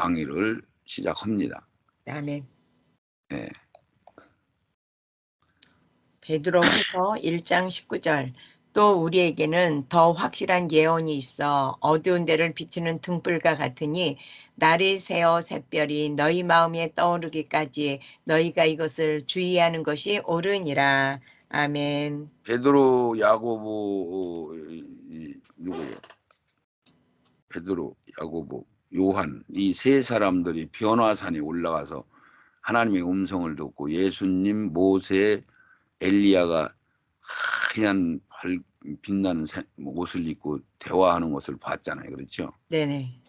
강의를 시작합니다. 아멘. 예. 베드로후서 1장 19절. 또 우리에게는 더 확실한 예언이 있어 어두운 데를 비추는 등불과 같으니 날이 새어 샛별이 너희 마음에 떠오르기까지 너희가 이것을 주의하는 것이 옳으니라. 아멘. 베드로, 야고보, 누구요? 베드로, 야고보, 요한 이 세 사람들이 변화산에 올라가서 하나님의 음성을 듣고 예수님, 모세, 엘리야가 하얀 빛나는 옷을 입고 대화하는 것을 봤잖아요. 그렇죠? 네네.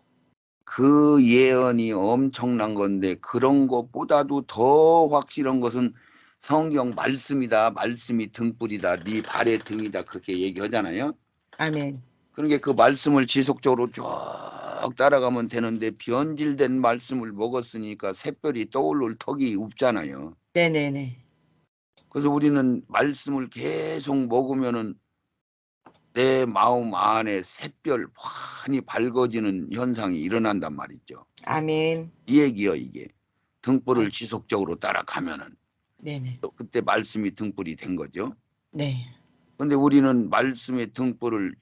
그 예언이 엄청난 건데 그런 것보다도 더 확실한 것은 성경 말씀이다. 말씀이 등불이다. 네 발의 등이다. 그렇게 얘기하잖아요. 아멘. 그러니까 그 말씀을 지속적으로 쭉 따라가면 되는데 변질된 말씀을 먹었으니까 샛별이 떠오를 턱이 없잖아요. 네네네. 그래서 우리는 말씀을 계속 먹으면은 내 마음 안에 샛별 환히 밝아지는 현상이 일어난단 말이죠. 아멘. 이 얘기요, 이게. 등불을 지속적으로 따라가면은 네네. 또 그때 말씀이 등불이 된 거죠. 네. 근데 우리는 말씀의 등불을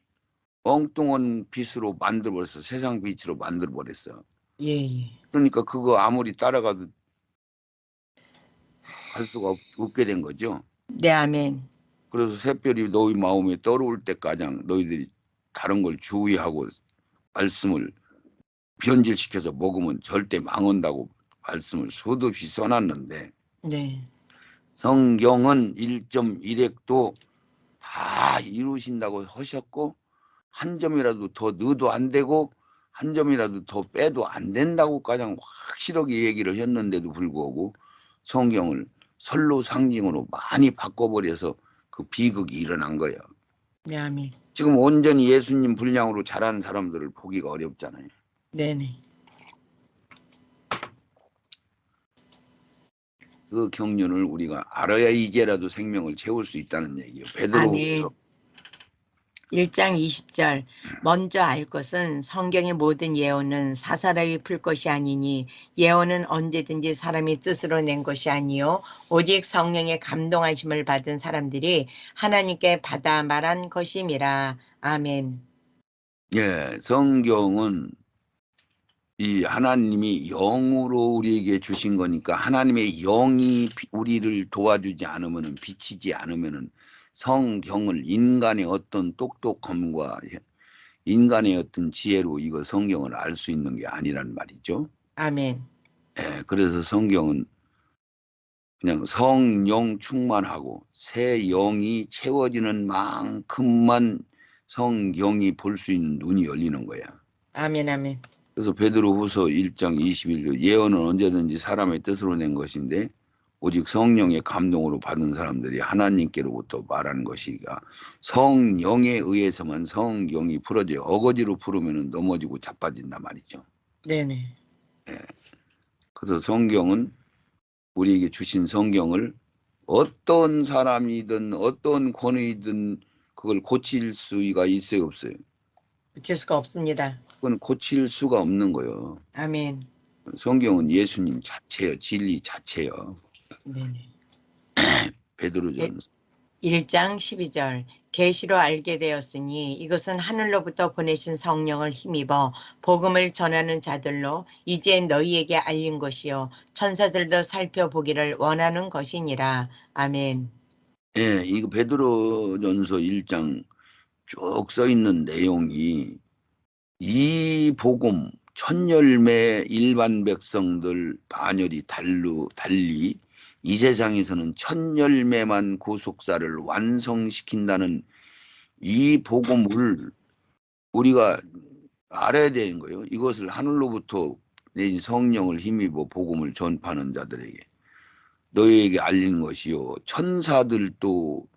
엉뚱한 빛으로 만들어버렸어. 세상 빛으로 만들어버렸어. 예. 그러니까 그거 아무리 따라가도 갈 수가 없게 된 거죠. 네, 아멘. 그래서 샛별이 너희 마음에 떠오를 때까지 너희들이 다른 걸 주의하고 말씀을 변질시켜서 먹으면 절대 망한다고 말씀을 수도 없이 써놨는데 네. 성경은 1.1핵도 다 이루신다고 하셨고 한 점이라도 더 넣어도 안 되고 한 점이라도 더 빼도 안 된다고 가장 확실하게 얘기를 했는데도 불구하고 성경을 설로 상징으로 많이 바꿔버려서 그 비극이 일어난 거예요. 네, 아멘. 지금 온전히 예수님 분량으로 자란 사람들을 보기가 어렵잖아요. 네네. 그 경륜을 우리가 알아야 이제라도 생명을 채울 수 있다는 얘기예요. 베드로후서 아멘. 1장 20절. 먼저 알 것은 성경의 모든 예언은 사사로이 풀 것이 아니니 예언은 언제든지 사람이 뜻으로 낸 것이 아니요 오직 성령의 감동하심을 받은 사람들이 하나님께 받아 말한 것임이라. 아멘. 예, 성경은 이 하나님이 영으로 우리에게 주신 거니까 하나님의 영이 우리를 도와주지 않으면은 비치지 않으면은 성경을 인간의 어떤 똑똑함과 인간의 어떤 지혜로 이거 성경을 알 수 있는 게 아니란 말이죠. 아멘. 예, 그래서 성경은 그냥 성령 충만하고 새 영이 채워지는 만큼만 성경이 볼 수 있는 눈이 열리는 거야. 아멘. 아멘. 그래서 베드로후서 1장 21절 예언은 언제든지 사람의 뜻으로 낸 것인데 오직 성령의 감동으로 받은 사람들이 하나님께로부터 말하는 것이가 성령에 의해서만 성경이 풀어져요. 어거지로 풀으면 넘어지고 자빠진단 말이죠. 네네. 예. 그래서 성경은 우리에게 주신 성경을 어떤 사람이든 어떤 권위든 그걸 고칠 수가 있어요, 없어요? 붙일 수가 없습니다. 그건 고칠 수가 없는 거예요. 아멘. 성경은 예수님 자체요, 진리 자체요. 네네. 베드로전서 1장 12절. 계시로 알게 되었으니 이것은 하늘로부터 보내신 성령을 힘입어 복음을 전하는 자들로 이제 너희에게 알린 것이요 천사들도 살펴보기를 원하는 것이니라. 아멘. 예, 이거 베드로전서 1장 쭉 써 있는 내용이 이 복음 천열매 일반 백성들 반열이 달리 이 세상에서는 천열매만 구속사를 완성시킨다는 이 복음을 우리가 알아야 되는 거예요. 이것을 하늘로부터 내린 성령을 힘입어 복음을 전파하는 자들에게 너희에게 알리는 것이요. 천사들도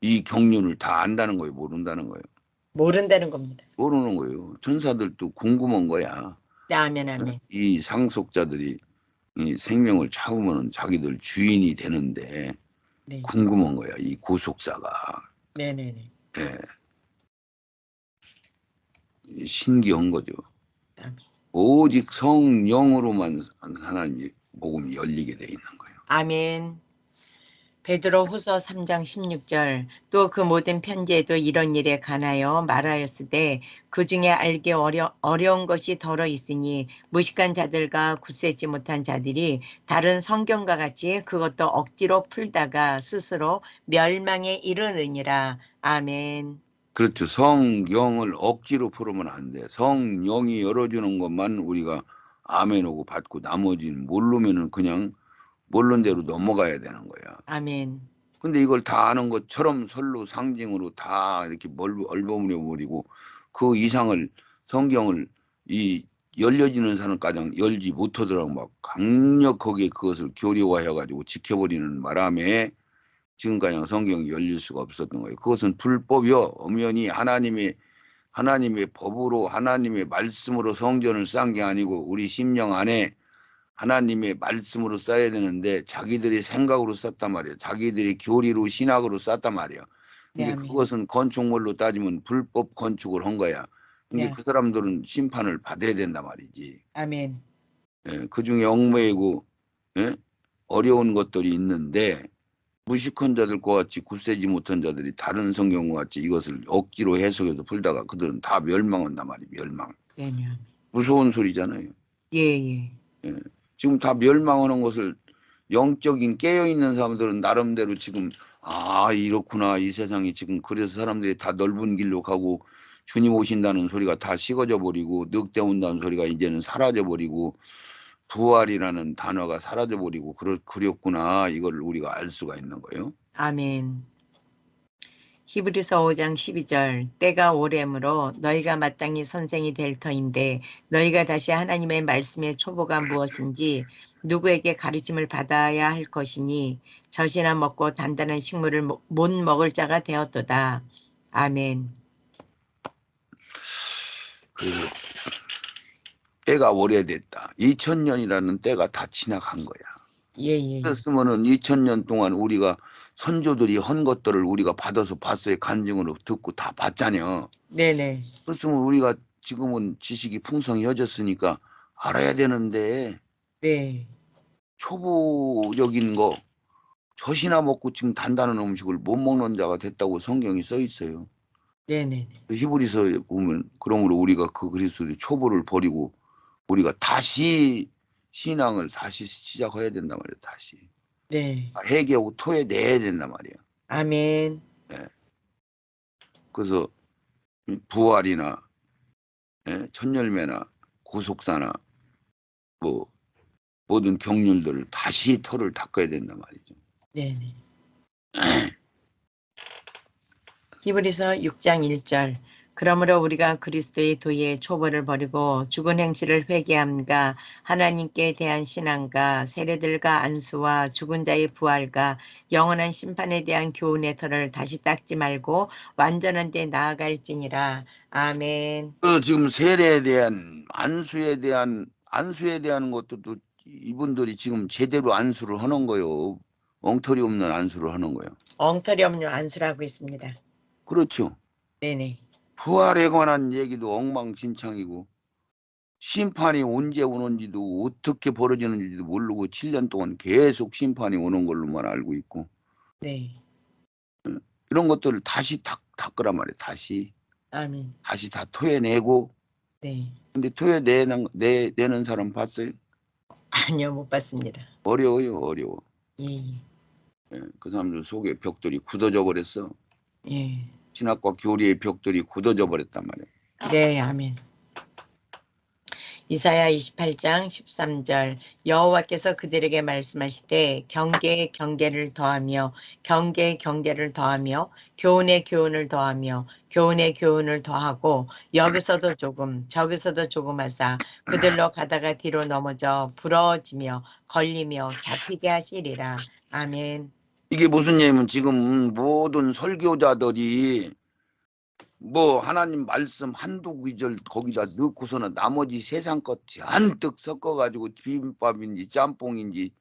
이 경륜을 다 안다는 거예요. 모른다는 거예요. 모른다는 겁니다. 모르는 거예요. 천사들도 궁금한 거야. 네, 아멘. 아멘. 이 상속자들이 이 생명을 참으면 자기들 주인이 되는데 네. 궁금한 거야. 이 구속사가. 네네네. 예, 신기한 거죠. 아멘. 오직 성령으로만 하나님 복음이 열리게 돼 있는 거예요. 아멘. 베드로후서 3장 16절 또 그 모든 편지에도 이런 일에 관하여 말하였을 때 그 중에 알기 어려운 것이 덜어 있으니 무식한 자들과 굳세지 못한 자들이 다른 성경과 같이 그것도 억지로 풀다가 스스로 멸망에 이르느니라. 아멘. 그렇죠. 성경을 억지로 풀으면 안 돼. 성령이 열어주는 것만 우리가 아멘하고 받고 나머지는 모르면은 그냥 모르는 대로 넘어가야 되는 거야. 아멘. 근데 이걸 다 아는 것처럼 설로 상징으로 다 이렇게 얼버무려 버리고 그 이상을 성경을 이 열려지는 사람까지 열지 못하더라고 막 강력하게 그것을 교리화해 가지고 지켜버리는 바람에 지금까지 성경이 열릴 수가 없었던 거예요. 그것은 불법이요. 엄연히 하나님의 법으로 하나님의 말씀으로 성전을 쌓은 게 아니고 우리 심령 안에 하나님의 말씀으로 쌓아야 되는데 자기들이 생각으로 쌓단 말이에요. 자기들이 교리로 신학으로 쌓단 말이에요. 네, 근데 아멘. 그것은 건축물로 따지면 불법 건축을 한 거야. 근데 네. 그 사람들은 심판을 받아야 된단 말이지. 아멘. 예, 그중에 얽매이고 예? 어려운 것들이 있는데 무식한 자들과 같이 굳세지 못한 자들이 다른 성경과 같이 이것을 억지로 해석해서 풀다가 그들은 다 멸망한단 말이에요. 멸망. 네, 네. 무서운 소리잖아요. 예, 예. 예. 지금 다 멸망하는 것을 영적인 깨어있는 사람들은 나름대로 지금 아 이렇구나 이 세상이 지금 그래서 사람들이 다 넓은 길로 가고 주님 오신다는 소리가 다 식어져 버리고 늑대 온다는 소리가 이제는 사라져 버리고 부활이라는 단어가 사라져 버리고 그랬구나 이걸 우리가 알 수가 있는 거예요. 아멘. 히브리서 5장 12절 때가 오래므로 너희가 마땅히 선생이 될 터인데 너희가 다시 하나님의 말씀의 초보가 무엇인지 누구에게 가르침을 받아야 할 것이니 젖이나 먹고 단단한 식물을 못 먹을 자가 되었도다. 아멘. 그래서 때가 오래됐다. 2000년이라는 때가 다 지나간 거야. 예예. 그랬으면은 2000년 동안 우리가 선조들이 한 것들을 우리가 받아서 봤어요. 간증으로 듣고 다 봤잖아요. 네네. 그렇으면 우리가 지금은 지식이 풍성해졌으니까 알아야 되는데 네. 초보적인 거 젖이나 먹고 지금 단단한 음식을 못 먹는 자가 됐다고 성경이 써 있어요. 네네. 히브리서에 보면 그러므로 우리가 그 그리스도의 초보를 버리고 우리가 다시 신앙을 다시 시작해야 된단 말이에요. 다시 네. 회개하고 토해내야 된단 말이에요. 아멘. 예. 그래서 부활이나 예, 천열매나 구속사나 뭐 모든 경륜들을 다시 털을 닦아야 된단 말이죠. 네네. 히브리서 6장 1절 그러므로 우리가 그리스도의 도의 초보를 버리고 죽은 행실을 회개함과 하나님께 대한 신앙과 세례들과 안수와 죽은 자의 부활과 영원한 심판에 대한 교훈의 털을 다시 닦지 말고 완전한 데 나아갈지니라. 아멘. 그 지금 세례에 대한 안수에 대한 것도 이분들이 지금 제대로 안수를 하는 거요. 엉터리 없는 안수를 하는 거예요. 엉터리 없는 안수라고 있습니다. 그렇죠. 네네. 부활에 관한 얘기도 엉망진창이고 심판이 언제 오는지도 어떻게 벌어지는지도 모르고 7년 동안 계속 심판이 오는 걸로만 알고 있고 네. 이런 것들을 다시 닦으란 말이에요. 다시 아멘. 다 토해내고 네. 근데 토해내는 사람 봤어요? 아니요, 못 봤습니다. 어려워요. 어려워. 예. 예, 그 사람들 속에 벽돌이 굳어져 버렸어. 예. 신학과 교리의 벽돌이 굳어져 버렸단 말이에요. 네, 아멘. 이사야 28장 13절 여호와께서 그들에게 말씀하시되 경계에 경계를 더하며 경계에 경계를 더하며 교훈에 교훈을 더하며 교훈에 교훈을 더하고 여기서도 조금 저기서도 조금 하사 그들로 가다가 뒤로 넘어져 부러지며 걸리며 잡히게 하시리라. 아멘. 이게 무슨 얘기면 지금 모든 설교자들이 뭐 하나님 말씀 한두 구절 거기다 넣고서는 나머지 세상 것 잔뜩 섞어가지고 비빔밥인지 짬뽕인지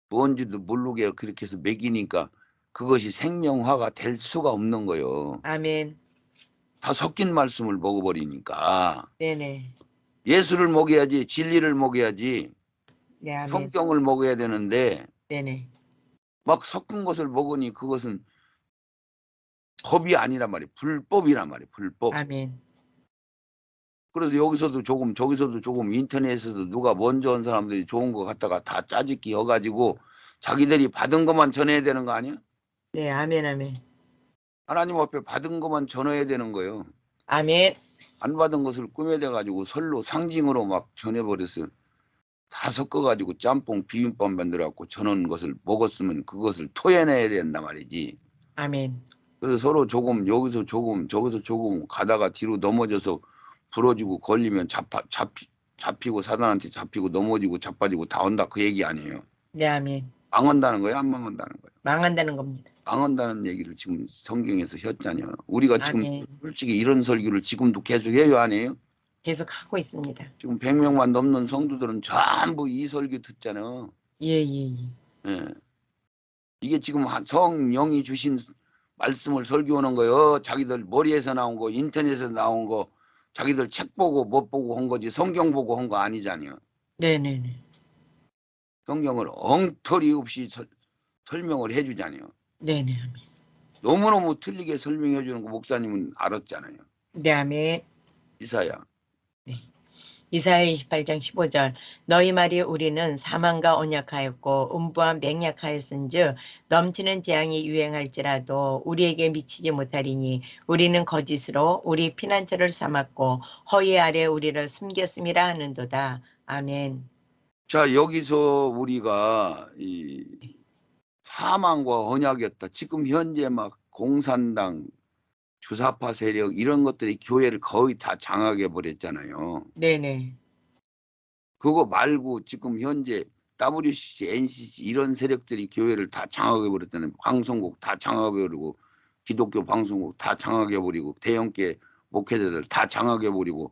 뭔지도 모르게 그렇게 해서 먹이니까 그것이 생명화가 될 수가 없는 거예요. 아멘. 다 섞인 말씀을 먹어버리니까 네네. 예수를 먹여야지, 진리를 먹여야지, 네, 아멘. 성경을 먹어야 되는데 네네. 막 섞은 것을 먹으니 그것은 법이 아니란 말이에요. 불법이란 말이에요. 불법. 아멘. 그래서 여기서도 조금 저기서도 조금 인터넷에서도 누가 먼저 온 사람들이 좋은 거 갖다가 다 짜집기 해가지고 자기들이 받은 것만 전해야 되는 거 아니야? 네, 아멘, 아멘. 하나님 앞에 받은 것만 전해야 되는 거예요. 아멘. 안 받은 것을 꾸며대가지고 설로 상징으로 막 전해버렸어요. 다 섞어가지고 짬뽕 비빔밥 만들어갖고 전한 것을 먹었으면 그것을 토해내야 된단 말이지. 아멘. 그래서 서로 조금 여기서 조금 저기서 조금 가다가 뒤로 넘어져서 부러지고 걸리면 잡히고 사단한테 잡히고 넘어지고 자빠지고 다 온다 그 얘기 아니에요. 네, 아멘. 망한다는 거야, 안 망한다는 거야? 망한다는 겁니다. 망한다는 얘기를 지금 성경에서 했잖아요. 우리가 지금 아멘. 솔직히 이런 설교를 지금도 계속 해요, 안 해요? 계속 하고 있습니다. 지금 100명만 넘는 성도들은 전부 이 설교 듣잖아요. 예, 예, 예. 예. 이게 지금 성령이 주신 말씀을 설교하는 거예요. 자기들 머리에서 나온 거, 인터넷에서 나온 거, 자기들 책 보고 못 보고 한 거지 성경 보고 한 거 아니잖아요. 네네네. 성경을 엉터리 없이 설명을 해주잖아요. 네네, 아멘. 너무너무 틀리게 설명해 주는 거 목사님은 알았잖아요. 네, 아멘. 이사야. 이사야 28장 15절 너희 말이 우리는 사망과 언약하였고 음부와 맹약하였은즉 넘치는 재앙이 유행할지라도 우리에게 미치지 못하리니 우리는 거짓으로 우리 피난처를 삼았고 허위 아래 우리를 숨겼음이라 하는도다. 아멘. 자, 여기서 우리가 이 사망과 언약이었다. 지금 현재 막 공산당 주사파 세력 이런 것들이 교회를 거의 다 장악해 버렸잖아요. 네네. 그거 말고 지금 현재 WCC, NCC 이런 세력들이 교회를 다 장악해 버렸다는 방송국 다 장악해 버리고 기독교 방송국 다 장악해 버리고 대형계 목회자들 다 장악해 버리고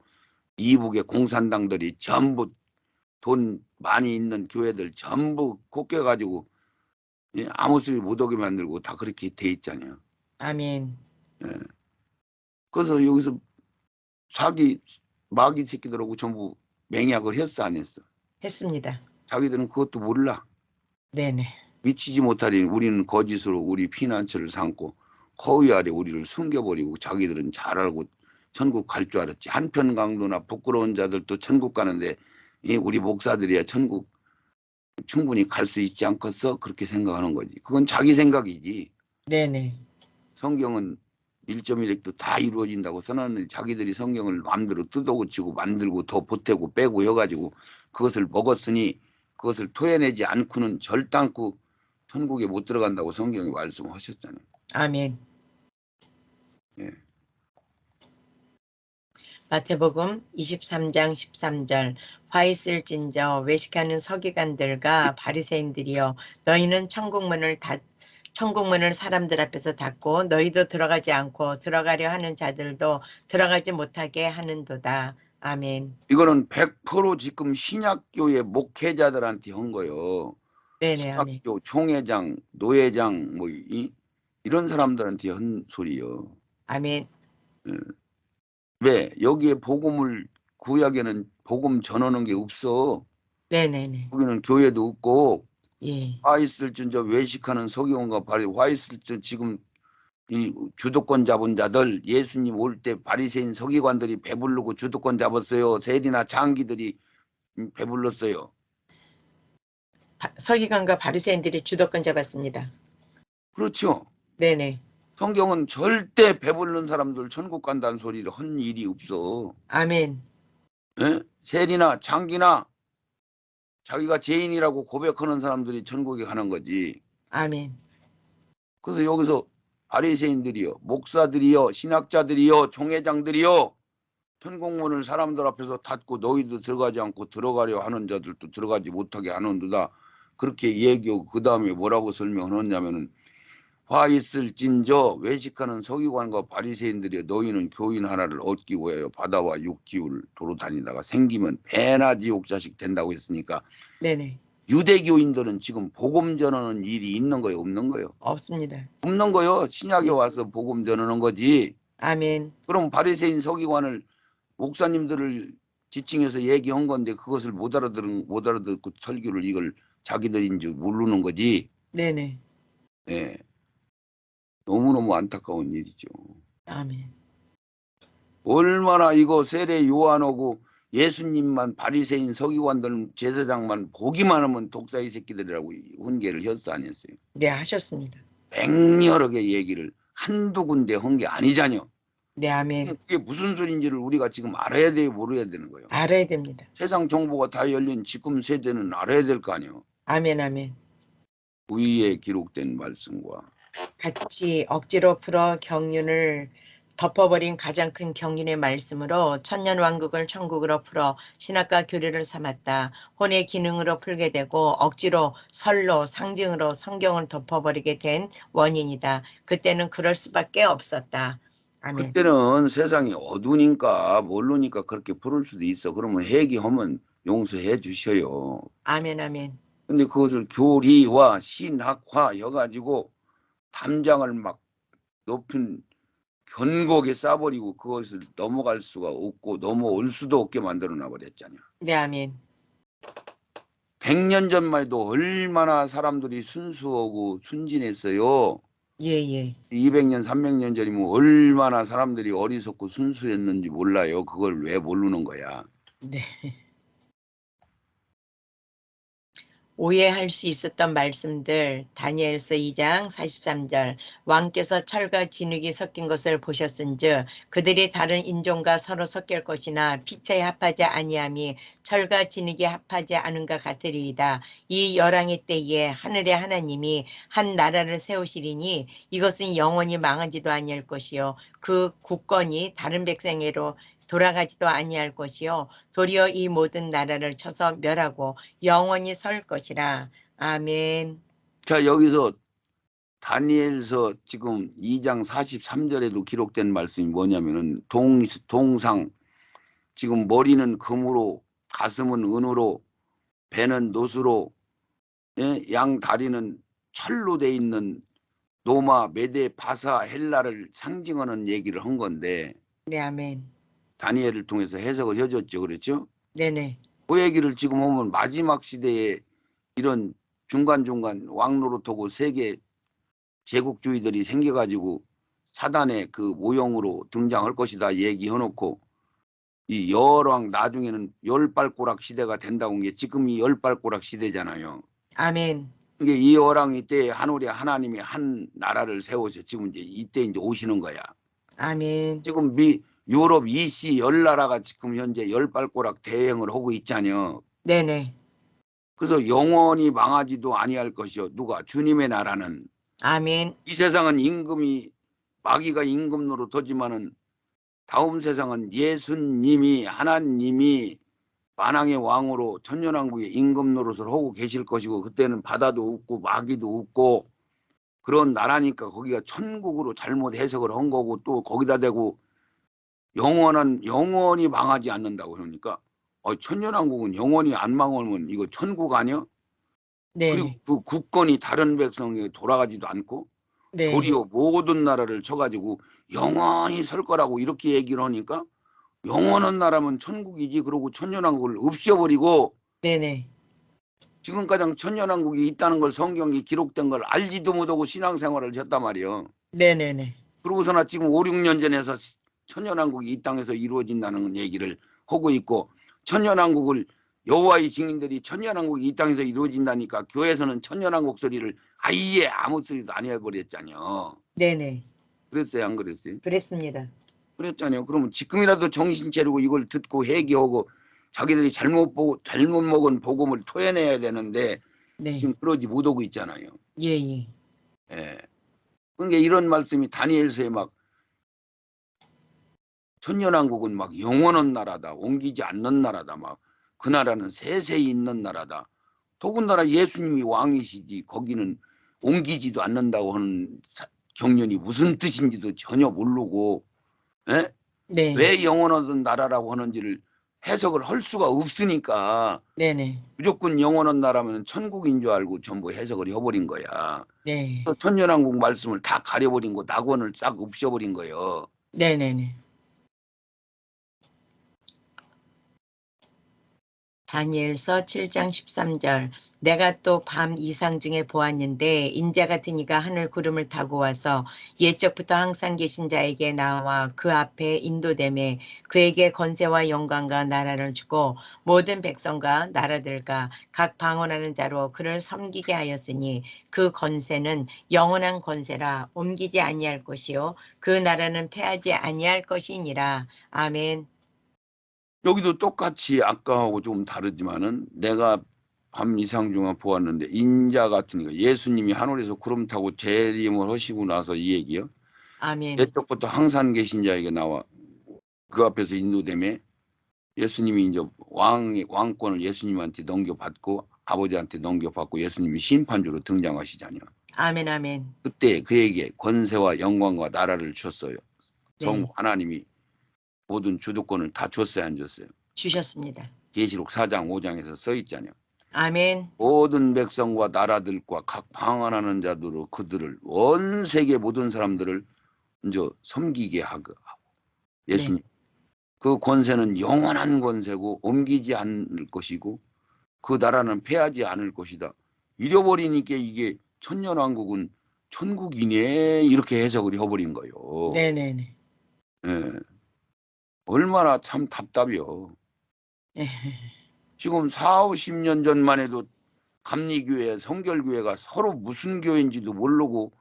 이북의 공산당들이 전부 돈 많이 있는 교회들 전부 곱게 가지고 아무 소리 못하게 만들고 다 그렇게 돼 있잖아요. 아멘. 예. 그래서 여기서 사기 마귀 새끼들하고 전부 맹약을 했어 안 했어? 했습니다. 자기들은 그것도 몰라. 네네. 미치지 못하니 우리는 거짓으로 우리 피난처를 삼고 허위 아래 우리를 숨겨버리고 자기들은 잘 알고 천국 갈 줄 알았지. 한편 강도나 부끄러운 자들도 천국 가는데 우리 목사들이야 천국 충분히 갈 수 있지 않겠어? 그렇게 생각하는 거지. 그건 자기 생각이지. 네네. 성경은 1.1획도 다 이루어진다고 선언하는데 자기들이 성경을 마음대로 뜯어고치고 만들고 더 보태고 빼고 해가지고 그것을 먹었으니 그것을 토해내지 않고는 절단코 천국에 못 들어간다고 성경이 말씀하셨잖아요. 아멘. 예. 마태복음 23장 13절 화 있을진저 외식하는 서기관들과 바리새인들이여 너희는 천국문을 사람들 앞에서 닫고 너희도 들어가지 않고 들어가려 하는 자들도 들어가지 못하게 하는도다. 아멘. 이거는 100% 지금 신약교회 목회자들한테 한 거예요. 네네, 아멘. 신학교 총회장, 노회장 뭐 이런 사람들한테 한 소리요. 아멘. 예. 왜 여기에 복음을 구약에는 복음 전하는 게 없어. 네네네. 거기는 교회도 없고 예. 화 있을진저 외식하는 서기관과 화 있을진 지금 이 주도권 잡은 자들 예수님 올 때 바리새인 서기관들이 배부르고 주도권 잡았어요. 세리나 장기들이 배불렀어요. 서기관과 바리새인들이 주도권 잡았습니다. 그렇죠. 네네. 성경은 절대 배부른 사람들 천국 간다는 소리를 한 일이 없어. 아멘. 예? 세리나 장기나 자기가 죄인이라고 고백하는 사람들이 천국에 가는 거지. 아멘. 그래서 여기서 바리새인들이요, 목사들이요, 신학자들이요, 총회장들이요, 천국문을 사람들 앞에서 닫고 너희도 들어가지 않고 들어가려 하는 자들도 들어가지 못하게 하는도다. 그렇게 얘기하고 그 다음에 뭐라고 설명하느냐면은 화 있을진저 외식하는 서기관과 바리새인들이 너희는 교인 하나를 얻기 위하여 바다와 육지를 도로 다니다가 생기면 배나 지옥 자식 된다고 했으니까 네네. 유대교인들은 지금 복음 전하는 일이 있는 거예요, 없는 거예요? 없습니다. 없는 거요. 신약에 와서 복음 전하는 거지. 아멘. 그럼 바리새인 서기관을 목사님들을 지칭해서 얘기한 건데 그것을 못 알아듣고 설교를 이걸 자기들인 줄 모르는 거지. 네네. 예. 너무너무 안타까운 일이죠. 아멘. 얼마나 이거 세례 요한하고 예수님만 바리새인 서기관들 제사장만 보기만 하면 독사의 새끼들이라고 훈계를 했어 안 했어요. 네, 하셨습니다. 맹렬하게 얘기를 한두 군데 한 게 아니잖여. 네, 아멘. 그게 무슨 소린지를 우리가 지금 알아야 돼요, 모르야 되는 거예요. 알아야 됩니다. 세상 정보가 다 열린 지금 세대는 알아야 될 거 아니에요. 아멘, 아멘. 위에 기록된 말씀과 같이 억지로 풀어 경륜을 덮어버린 가장 큰 경륜의 말씀으로 천년왕국을 천국으로 풀어 신학과 교리를 삼았다. 혼의 기능으로 풀게 되고 억지로 설로 상징으로 성경을 덮어버리게 된 원인이다. 그때는 그럴 수밖에 없었다. 아멘. 그때는 세상이 어두우니까 모르니까 그렇게 부를 수도 있어. 그러면 회개하면 용서해 주셔요. 아멘, 아멘. 근데 그것을 교리와 신학화 해가지고 담장을 막 높은 견고하게 쌓아버리고 그것을 넘어갈 수가 없고 넘어올 수도 없게 만들어 놔버렸잖아요. 네, 아멘. 100년 전만 해도 얼마나 사람들이 순수하고 순진했어요. 예, 예. 200년, 300년 전이면 얼마나 사람들이 어리석고 순수했는지 몰라요. 그걸 왜 모르는 거야. 네. 오해할 수 있었던 말씀들 다니엘서 2장 43절 왕께서 철과 진흙이 섞인 것을 보셨은즉 그들이 다른 인종과 서로 섞일 것이나 피차에 합하지 아니함이 철과 진흙이 합하지 않은가 같으리이다. 이 열왕의 때에 하늘의 하나님이 한 나라를 세우시리니 이것은 영원히 망하지도 아니할 것이요 그 국권이 다른 백성에로 돌아가지도 아니할 것이요 도리어 이 모든 나라를 쳐서 멸하고 영원히 설 것이라. 아멘. 자, 여기서 다니엘서 지금 2장 43절에도 기록된 말씀이 뭐냐면은 동상 지금 머리는 금으로 가슴은 은으로 배는 노수로 예? 양 다리는 철로 돼 있는 노마, 메데, 바사, 헬라를 상징하는 얘기를 한 건데 네, 아멘. 다니엘을 통해서 해석을 해줬죠. 그렇죠? 네네. 그 얘기를 지금 보면 마지막 시대에 이런 중간중간 왕노릇하고 세계 제국주의들이 생겨가지고 사단의 그 모형으로 등장할 것이다 얘기해놓고 이 열왕 나중에는 열발꼬락 시대가 된다고 한 게 지금 이 열발꼬락 시대잖아요. 아멘. 이게 이 열왕이 때 하늘에 하나님이 한 나라를 세워서 지금 이때 이제 오시는 거야. 아멘. 지금 유럽 EC 열 나라가 지금 현재 열발꼬락 대행을 하고 있잖아요. 네네. 그래서 영원히 망하지도 아니할 것이요. 누가? 주님의 나라는. 아멘. 이 세상은 마귀가 임금 노릇하지만은 다음 세상은 예수님이 하나님이 만왕의 왕으로 천년왕국의 임금 노릇을 하고 계실 것이고 그때는 바다도 없고 마귀도 없고 그런 나라니까 거기가 천국으로 잘못 해석을 한 거고 또 거기다 대고 영원히 망하지 않는다고 그러니까 천년왕국은 영원히 안 망하면 이거 천국 아니야? 그리고 네네. 그 국권이 다른 백성에게 돌아가지도 않고 네. 도리어 모든 나라를 쳐가지고 영원히 설 거라고 이렇게 얘기를 하니까 영원한 나라면 천국이지. 그러고 천년왕국을 없애버리고 네네. 지금까지 천년왕국이 있다는 걸 성경이 기록된 걸 알지도 못하고 신앙생활을 했단 말이에요. 네네네. 그러고서나 지금 5, 6년 전에서 천년왕국이 이 땅에서 이루어진다는 얘기를 하고 있고 천년왕국을 여호와의 증인들이 천년왕국이 이 땅에서 이루어진다니까 교회에서는 천년왕국 소리를 아예 아무 소리도 안 해버렸잖아요. 네네. 그랬어요, 안 그랬어요? 그랬습니다. 그랬잖아요. 그러면 지금이라도 정신 차리고 이걸 듣고 회개하고 자기들이 잘못 먹은 복음을 토해내야 되는데 네. 지금 그러지 못하고 있잖아요. 예예. 예. 그러니까 이런 말씀이 다니엘서에 막 천년왕국은 막 영원한 나라다. 옮기지 않는 나라다. 막 그 나라는 세세히 있는 나라다. 더군다나 예수님이 왕이시지 거기는 옮기지도 않는다고 하는 경륜이 무슨 뜻인지도 전혀 모르고 예? 네. 왜 영원한 나라라고 하는지를 해석을 할 수가 없으니까 네네. 무조건 영원한 나라면 천국인 줄 알고 전부 해석을 해버린 거야. 네. 또 천년왕국 말씀을 다 가려버린 거 낙원을 싹 없애버린 거예요. 네네네. 다니엘서 7장 13절. 내가 또 밤 이상 중에 보았는데 인자 같은 이가 하늘 구름을 타고 와서 옛적부터 항상 계신 자에게 나와 그 앞에 인도되매 그에게 권세와 영광과 나라를 주고 모든 백성과 나라들과 각 방언하는 자로 그를 섬기게 하였으니 그 권세는 영원한 권세라 옮기지 아니할 것이요 그 나라는 패하지 아니할 것이니라. 아멘. 여기도 똑같이 아까하고 조금 다르지만은 내가 밤 이상 중에 보았는데 인자 같으니까 예수님이 하늘에서 구름 타고 재림을 하시고 나서 이 얘기요. 아멘. 옛적부터 항상 계신 자에게 나와 그 앞에서 인도되매 예수님이 이제 왕권을 예수님한테 넘겨받고 아버지한테 넘겨받고 예수님이 심판주로 등장하시잖아요. 아멘. 아멘. 그때 그에게 권세와 영광과 나라를 줬어요. 성 네. 하나님이 모든 주도권을 다 줬어요, 안 줬어요? 주셨습니다. 계시록 4장 5장에서 써 있잖아요. 아멘. 모든 백성과 나라들과 각 방언하는 자들로 그들을 온 세계 모든 사람들을 이제 섬기게 하고 예수님 네. 그 권세는 영원한 권세고 옮기지 않을 것이고 그 나라는 패하지 않을 것이다. 잃어버리니까 이게 천년왕국은 천국이네 이렇게 해석을 해버린 거예요. 네네네. 예. 얼마나 참 답답해요. 네. 지금 4, 50년 전만 해도 감리교회, 성결교회가 서로 무슨 교회인지도 모르고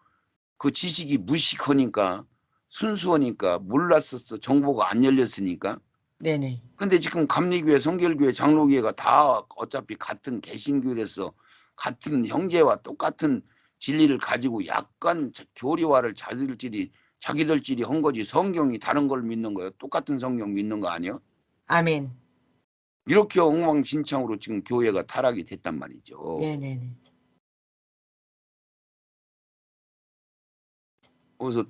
그 지식이 무식하니까 순수하니까 몰랐었어. 정보가 안 열렸으니까. 네네. 근데 지금 감리교회, 성결교회, 장로교회가 다 어차피 같은 개신교회에서 같은 형제와 똑같은 진리를 가지고 약간 교리화를 자기들끼리 한 거지. 성경이 다른 걸 믿는 거예요. 똑같은 성경 믿는 거 아니에요? 아멘. 이렇게 엉망진창으로 지금 교회가 타락이 됐단 말이죠. 네네네. 그래서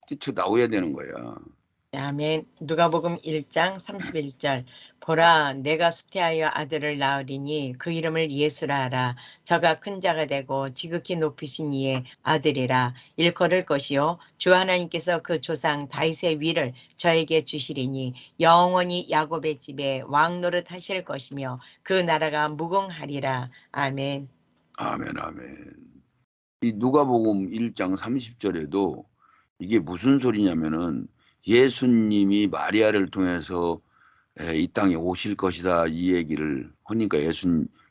뛰쳐나와야 되는 거야. 아멘. 누가복음 1장 31절. 보라, 내가 수태하여 아들을 낳으리니 그 이름을 예수라 하라. 저가 큰 자가 되고 지극히 높으신 이의 아들이라. 일컬을 것이요 주 하나님께서 그 조상 다윗의 위를 저에게 주시리니 영원히 야곱의 집에 왕 노릇 하실 것이며 그 나라가 무궁하리라. 아멘. 아멘, 아멘. 이 누가복음 1장 30절에도 이게 무슨 소리냐면은 예수님이 마리아를 통해서 이 땅에 오실 것이다 이 얘기를 하니까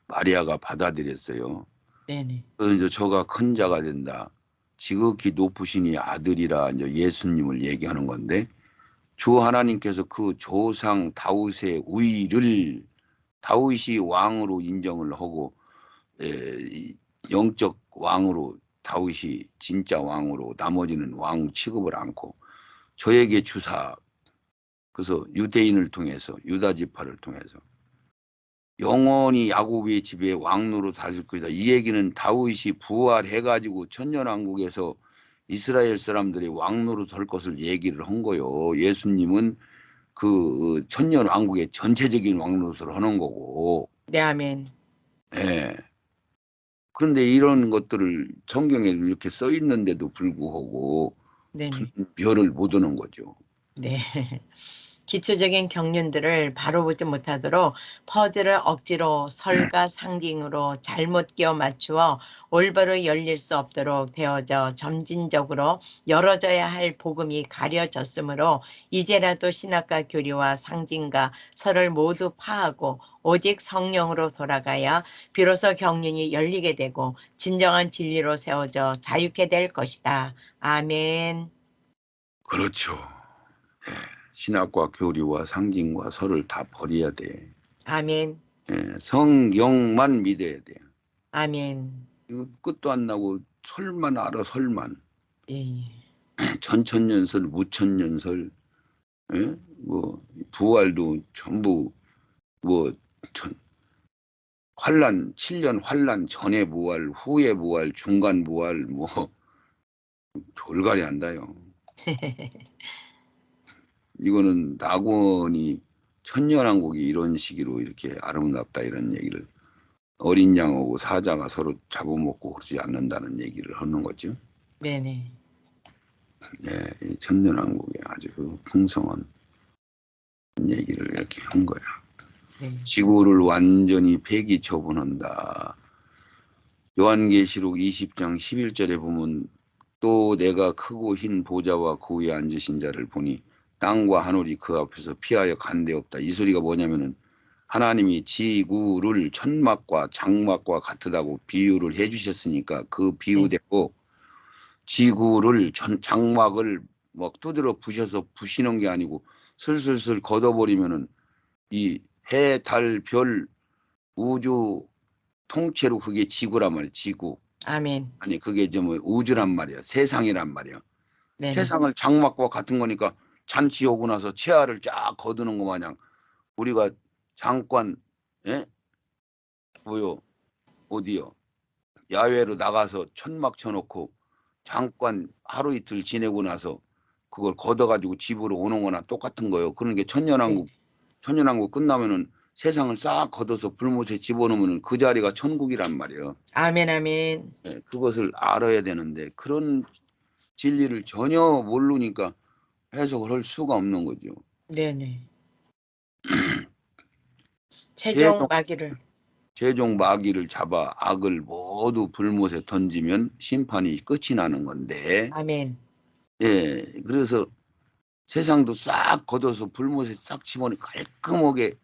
마리아가 받아들였어요. 네네. 그래서 이제 저가 큰 자가 된다. 지극히 높으시니 아들이라 이제 예수님을 얘기하는 건데 주 하나님께서 그 조상 다윗의 우위를 다윗이 왕으로 인정을 하고 영적 왕으로 다윗이 진짜 왕으로 나머지는 왕 취급을 않고 저에게 주사 그래서 유대인을 통해서 유다 지파를 통해서 영원히 야곱의 집에 왕노로 다닐 것이다. 이 얘기는 다윗이 부활해가지고 천년왕국에서 이스라엘 사람들이 왕노로 될 것을 얘기를 한 거요. 예수님은 그 천년왕국의 전체적인 왕노릇을 하는 거고. 네, 아멘. 예. 그런데 이런 것들을 성경에 이렇게 써 있는데도 불구하고 네네. 별을 못 오는 거죠. 네. 기초적인 경륜들을 바로 보지 못하도록 퍼즐을 억지로 설과 상징으로 잘못 끼워 맞추어 올바로 열릴 수 없도록 되어져 점진적으로 열어져야 할 복음이 가려졌으므로 이제라도 신학과 교리와 상징과 설을 모두 파하고 오직 성령으로 돌아가야 비로소 경륜이 열리게 되고 진정한 진리로 세워져 자유케 될 것이다. 아멘. 그렇죠. 예. 신학과 교리와 상징과 설을 다 버려야 돼. 아멘. 예. 성경만 믿어야 돼. 아멘. 이거 끝도 안 나고 설만 알아, 설만. 예. 전천년설, 무천년설, 예? 뭐 부활도 전부 뭐 환란 7년 환란 전에 부활, 후에 부활, 중간 부활 뭐 돌갈이 한다요. 이거는 낙원이 천년왕국이 이런 식으로 이렇게 아름답다 이런 얘기를 어린 양하고 사자가 서로 잡아먹고 그러지 않는다는 얘기를 하는 거죠. 네네. 예, 이 천년왕국이 아주 그 풍성한 얘기를 이렇게 한 거야. 네. 지구를 완전히 폐기 처분한다. 요한계시록 20장 11절에 보면 또 내가 크고 흰 보좌와 그 위에 앉으신 자를 보니 땅과 하늘이 그 앞에서 피하여 간데 없다. 이 소리가 뭐냐면은 하나님이 지구를 천막과 장막과 같다고 비유를 해주셨으니까 그 비유대로 지구를 장막을 막 두드려 부셔서 부시는 게 아니고 슬슬슬 걷어버리면은 이 해, 달, 별, 우주 통째로 그게 지구란 말이에요. 지구. 아멘. 아니 그게 뭐 우주란 말이야. 세상이란 말이야. 네네. 세상을 장막과 같은 거니까 잔치 오고 나서 채아를 쫙 거두는 거 마냥 우리가 잠깐 뭐요 어디요 야외로 나가서 천막 쳐놓고 잠깐 하루 이틀 지내고 나서 그걸 걷어가지고 집으로 오는 거나 똑같은 거예요. 그러니까 천년왕국 끝나면은 세상을 싹 걷어서 불못에 집어넣으면 그 자리가 천국이란 말이에요. 아멘, 아멘. 그것을 알아야 되는데 그런 진리를 전혀 모르니까 해석을 할 수가 없는 거죠. 네네. 최종 마귀를. 최종 마귀를 잡아 악을 모두 불못에 던지면 심판이 끝이 나는 건데, 아멘. 그래서 세상도 싹 걷어서 불못에 싹 집어넣으니 깔끔하게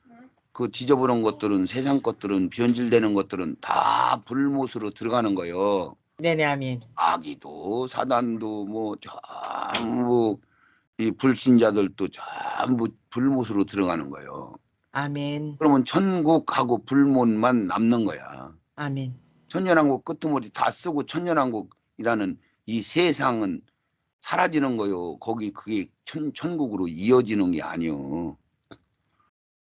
그 지저분한 것들은 세상 것들은 변질되는 것들은 다 불못으로 들어가는 거예요. 네네, 아멘. 마귀도 사단도 뭐 전부 이 불신자들도 전부 불못으로 들어가는 거예요. 아멘. 그러면 천국하고 불못만 남는 거야. 아멘. 천년왕국 끄트머리 다 쓰고 천년왕국이라는 이 세상은 사라지는 거요. 거기 그게 천국으로 이어지는 게 아니요.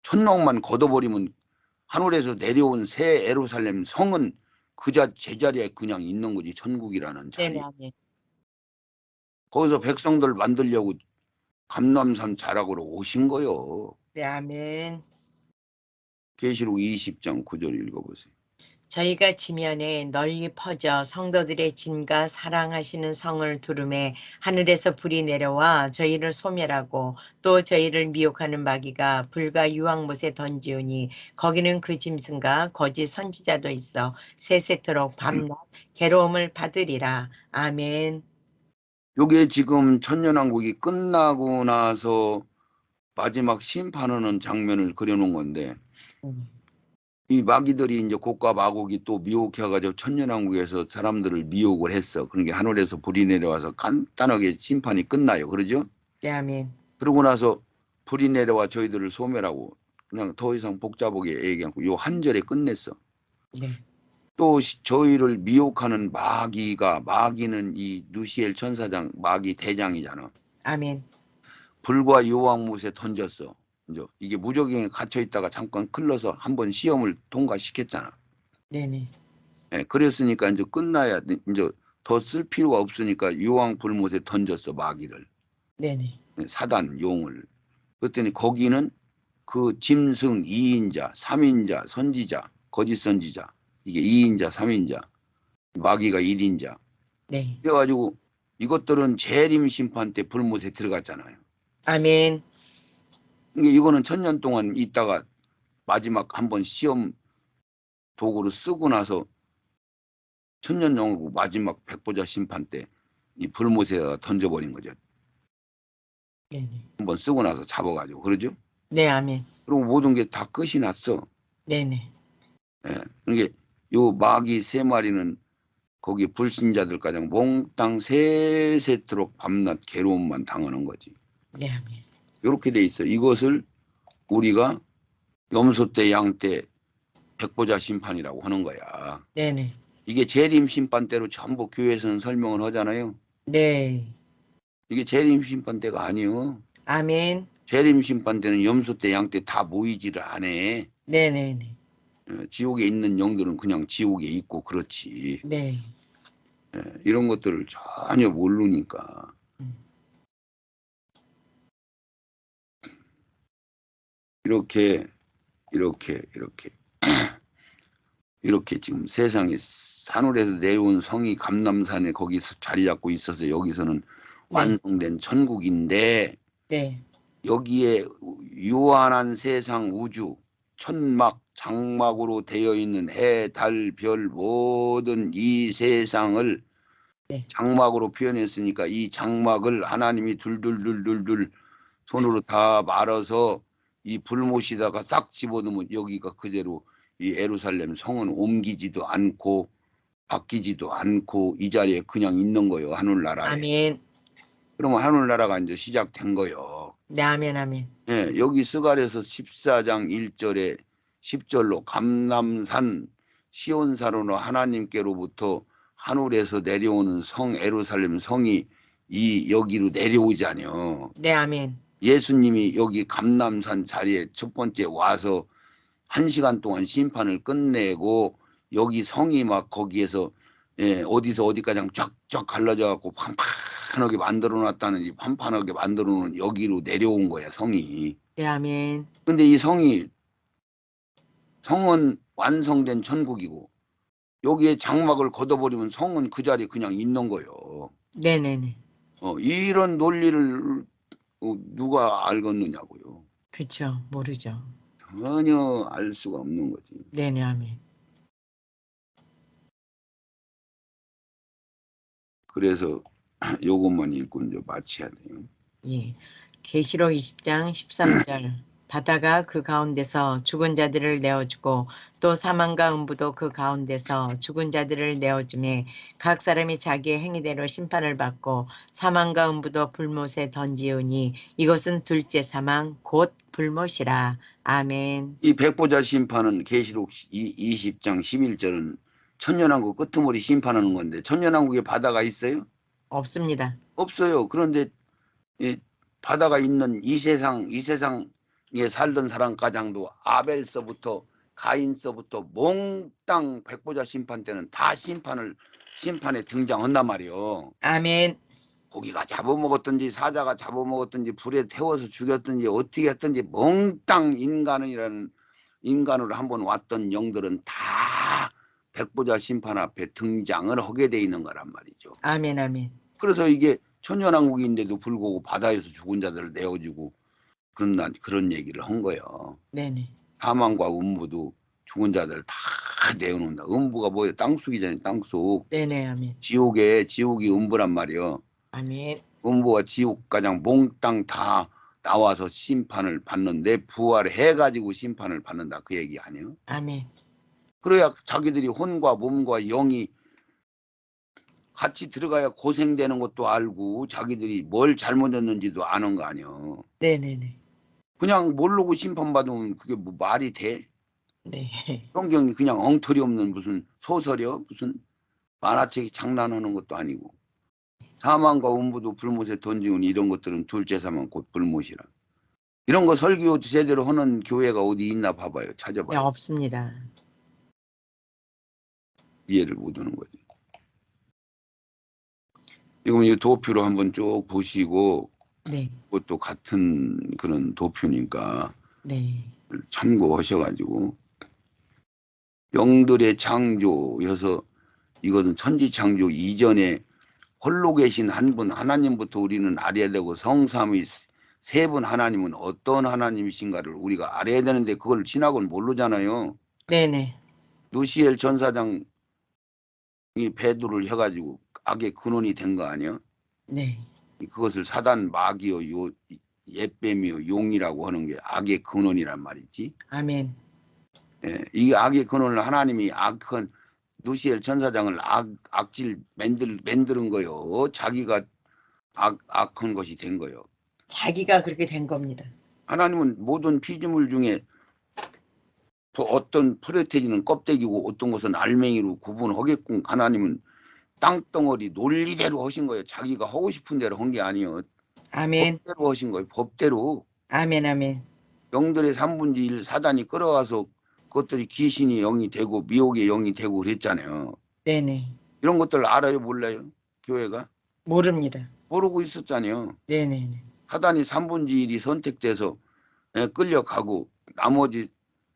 천록만 걷어버리면 하늘에서 내려온 새 예루살렘 성은 제자리에 그냥 있는 거지. 천국이라는 네네, 자리. 아멘. 거기서 백성들 만들려고 감람산 자락으로 오신 거요. 네, 아멘. 계시록 20장 9절 읽어보세요. 저희가 지면에 널리 퍼져 성도들의 진과 사랑하시는 성을 두름에 하늘에서 불이 내려와 저희를 소멸하고 또 저희를 미혹하는 마귀가 불과 유황못에 던지우니 거기는 그 짐승과 거짓 선지자도 있어 세세토록 밤낮 괴로움을 받으리라. 아멘. 요게 지금 천년왕국이 끝나고 나서 마지막 심판하는 장면을 그려놓은 건데 이 마귀들이 이제 곡과 마곡이 또 미혹해가지고 천년왕국에서 사람들을 미혹을 했어. 그러니까 하늘에서 불이 내려와서 간단하게 심판이 끝나요. 그러죠? 네, 아멘. 그러고 나서 불이 내려와 저희들을 소멸하고 그냥 더 이상 복잡하게 얘기 않고 요 한 절에 끝냈어. 네. 또 저희를 미혹하는 마귀는 이 누시엘 천사장 마귀 대장이잖아. 아멘. 불과 유황못에 던졌어. 이제 이게 무적행에 갇혀 있다가 잠깐 클러서 한번 시험을 통과시켰잖아. 네네. 그랬으니까 이제 끝나야 이제 더 쓸 필요가 없으니까 유황 불못에 던졌어 마귀를. 네네. 사단 용을. 그랬더니 거기는 그 짐승 2인자, 3인자, 선지자, 거짓 선지자 이게 2인자, 3인자, 마귀가 1인자. 네. 그래가지고 이것들은 재림 심판 때 불못에 들어갔잖아요. 아멘. 그러니까 이거는 천년 동안 있다가 마지막 한번 시험 도구로 쓰고 나서 천년왕국 마지막 백보자 심판 때 이 불못에다가 던져버린 거죠. 네네. 한번 쓰고 나서 잡아가지고 그러죠. 네, 아멘. 그리고 모든 게 다 끝이 났어. 네네. 그러니까 요 마귀 3마리는 거기 불신자들까지 몽땅 세세토록 밤낮 괴로움만 당하는 거지. 네, 아멘. 이렇게 돼 있어. 이것을 우리가 염소 때 양 때 백보자 심판이라고 하는 거야. 네네. 이게 재림 심판 때로 전부 교회에서는 설명을 하잖아요. 네. 이게 재림 심판 때가 아니요. 아멘. 재림 심판 때는 염소 때 양 때 다 모이지를 않아. 네네네. 지옥에 있는 영들은 그냥 지옥에 있고 그렇지. 네. 이런 것들을 전혀 모르니까. 이렇게 이렇게 지금 세상에 하늘에서 내려온 성이 감람산에 거기서 자리 잡고 있어서 여기서는 완성된 천국인데 네. 여기에 유한한 세상 우주 천막 장막으로 되어 있는 해, 달, 별 모든 이 세상을 네. 장막으로 표현했으니까 이 장막을 하나님이 둘둘둘둘둘 손으로 다 말아서 이 불못에다가 싹 집어넣으면 여기가 그대로 이 예루살렘 성은 옮기지도 않고 바뀌지도 않고 이 자리에 그냥 있는 거예요. 하늘나라에. 아멘. 그러면 하늘나라가 이제 시작된 거예요. 네, 아멘, 아멘. 예, 여기 스갈에서 14장 1절에 10절로 감람산 시온산으로 하나님께로부터 하늘에서 내려오는 성 예루살렘 성이 이 여기로 내려오잖아요. 네, 아멘. 예수님이 여기 감람산 자리에 첫 번째 와서 1시간 동안 심판을 끝내고 여기 성이 막 거기에서 어디서 어디까지 쫙쫙 갈라져 갖고 판판하게 만들어 놨다는지 판판하게 만들어 놓은 여기로 내려온 거야 성이. 네, 아멘. 근데 이 성은 완성된 천국이고 여기에 장막을 걷어버리면 성은 그 자리에 그냥 있는 거예요. 네네네. 이런 논리를 누가 알겠느냐고요. 그쵸. 모르죠. 전혀 알 수가 없는 거지. 네네, 아멘. 그래서 요것만 읽고 이제 마쳐야 돼요. 예. 계시록 20장 13절. 바다가 그 가운데서 죽은 자들을 내어주고 또 사망과 음부도 그 가운데서 죽은 자들을 내어주매 각 사람이 자기의 행위대로 심판을 받고 사망과 음부도 불못에 던지우니 이것은 둘째 사망 곧 불못이라. 아멘. 이 백보자 심판은 계시록 20장 11절은 천년왕국 끄트머리 심판하는 건데 천년왕국에 바다가 있어요? 없습니다. 없어요. 그런데 이 바다가 있는 이 세상에 살던 사람 가장도 아벨서부터 가인서부터 몽땅 백보자 심판 때는 다 심판에 등장한단 말이요. 아멘. 고기가 잡아먹었든지 사자가 잡아먹었든지 불에 태워서 죽였든지 어떻게 했든지 몽땅 인간으로 한번 왔던 영들은 다 백보자 심판 앞에 등장을 하게 돼 있는 거란 말이죠. 아멘. 아멘. 그래서 이게 천년왕국인데도 불구하고 바다에서 죽은 자들을 내어주고 그런 얘기를 한 거예요. 네네. 사망과 음부도 죽은 자들을 다 내어놓는다. 음부가 뭐예요? 땅속이잖아요. 땅속. 네네. 아멘. 지옥이 음부란 말이에요. 아멘. 음부와 지옥 가장 몽땅 다 나와서 심판을 받는데 부활을 해가지고 심판을 받는다. 그 얘기 아니에요? 아멘. 그래야 자기들이 혼과 몸과 영이 같이 들어가야 고생되는 것도 알고 자기들이 뭘 잘못했는지도 아는 거 아니에요. 네네네. 그냥 모르고 심판받으면 그게 뭐 말이 돼? 네. 성경이 그냥 엉터리 없는 무슨 소설이요? 무슨 만화책이 장난하는 것도 아니고. 사망과 음부도 불못에 던지운 이런 것들은 둘째 사망 곧 불못이라. 이런 거 설교 제대로 하는 교회가 어디 있나 봐봐요. 네, 찾아봐요. 없습니다. 이해를 못하는 거지. 지금 이 도표로 한번 쭉 보시고 네. 그것도 같은 그런 도표니까 네. 참고하셔가지고 영들의 창조여서 이것은 천지창조 이전에 홀로 계신 한 분 하나님부터 우리는 알아야 되고 성삼위 세 분 하나님은 어떤 하나님이신가를 우리가 알아야 되는데 그걸 지나고는 모르잖아요. 네네. 누시엘 전사장이 배도를 해가지고 악의 근원이 된 거 아니에요? 네. 그것을 사단 마귀요 옛뱀이요 용이라고 하는 게 악의 근원이란 말이지. 아멘. 예, 이 악의 근원을 하나님이 악한 누시엘 천사장을 악질 만드는 거요. 자기가 악한 것이 된 거요. 자기가 그렇게 된 겁니다. 하나님은 모든 피조물 중에 어떤 프로테인은 껍데기고 어떤 것은 알맹이로 구분하겠군. 하나님은 땅덩어리 논리대로 하신 거예요. 자기가 하고 싶은 대로 한 게 아니에요. 아멘. 법대로 하신 거예요. 법대로. 아멘. 아멘. 영들의 3분의 1 사단이 끌어가서 그것들이 귀신이 영이 되고 미혹의 영이 되고 그랬잖아요. 네네. 이런 것들 알아요? 몰라요? 교회가? 모릅니다. 모르고 있었잖아요. 네네네. 사단이 3분의 1이 선택돼서 끌려가고 나머지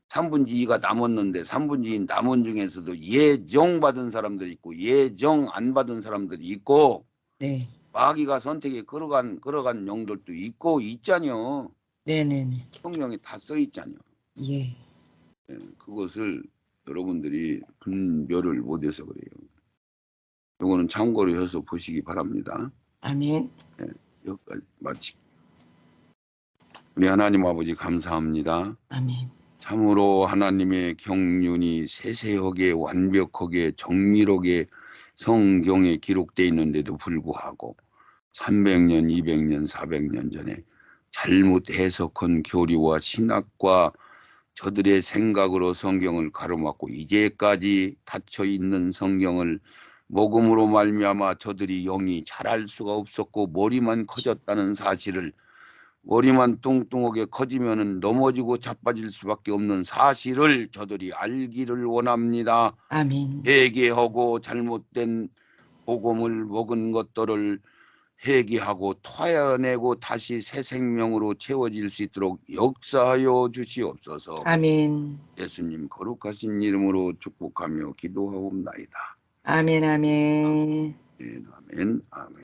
3분의 2가 남았는데 3분의 2 남은 중에서도 예정 받은 사람들이 있고 예정 안 받은 사람들이 있고 네. 마귀가 선택에 끌어간 영들도 있고 있잖요. 네네네. 성경에 다 써 있잖요. 예. 그것을 여러분들이 분별을 못해서 그래요. 이거는 참고로 해서 보시기 바랍니다. 아멘. 여기까지 마치. 우리 하나님 아버지 감사합니다. 아멘. 참으로 하나님의 경륜이 세세하게 완벽하게 정밀하게 성경에 기록되어 있는데도 불구하고 300년, 200년, 400년 전에 잘못 해석한 교리와 신학과 저들의 생각으로 성경을 가로막고 이제까지 닫혀 있는 성경을 복음으로 말미암아 저들이 영이 잘할 수가 없었고 머리만 커졌다는 사실을, 머리만 뚱뚱하게 커지면은 넘어지고 자빠질 수밖에 없는 사실을 저들이 알기를 원합니다. 아멘. 회개하고 잘못된 복음을 먹은 것들을 회개하고 토해내고 다시 새 생명으로 채워질 수 있도록 역사하여 주시옵소서. 아멘. 예수님 거룩하신 이름으로 축복하며 기도하옵나이다. 아멘. 아멘.